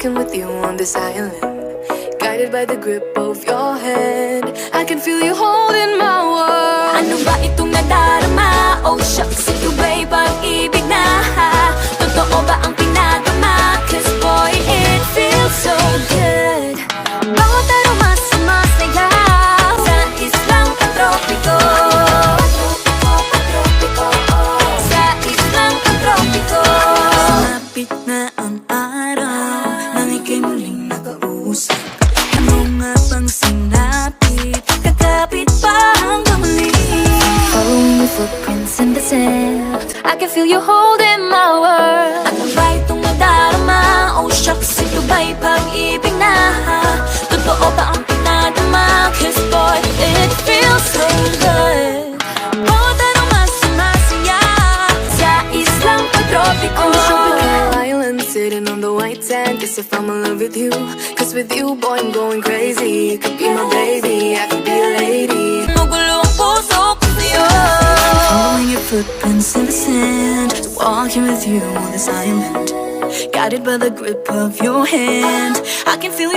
walking with you on this island, guided by the grip of your hand. I can feel you holding my world. Ano ba itong nadarama? Oh shucks, ito ba'y pag-ibig na? Totoo ba ang pinagama? Cause boy, it feels so good. Bawat aroma sumasaya sa islang patropiko. Sa islang patropiko. Sumapit na ang araw nang ika'y muling nakausap. Ano nga bang sinapit? Kakapit pa hanggang muli. Following your footprints in the sand, I can feel you holding my world. Ano ba itong nadarama? Oh shucks, ito ba'y pag-ibig na? Totoo ba ang pinadama? Cause boy, it feels so good. Bawat aroma sumasaya sa islang patropiko. On a tropical island, sitting on the white sand. Guess if I'm in love with you, cause with you, boy, I'm going crazy. You could be my baby, I could be a lady. Magulo ang puso ko sa'yo. Following your footprints in the sand, walking with you on this island, guided by the grip of your hand. I can feel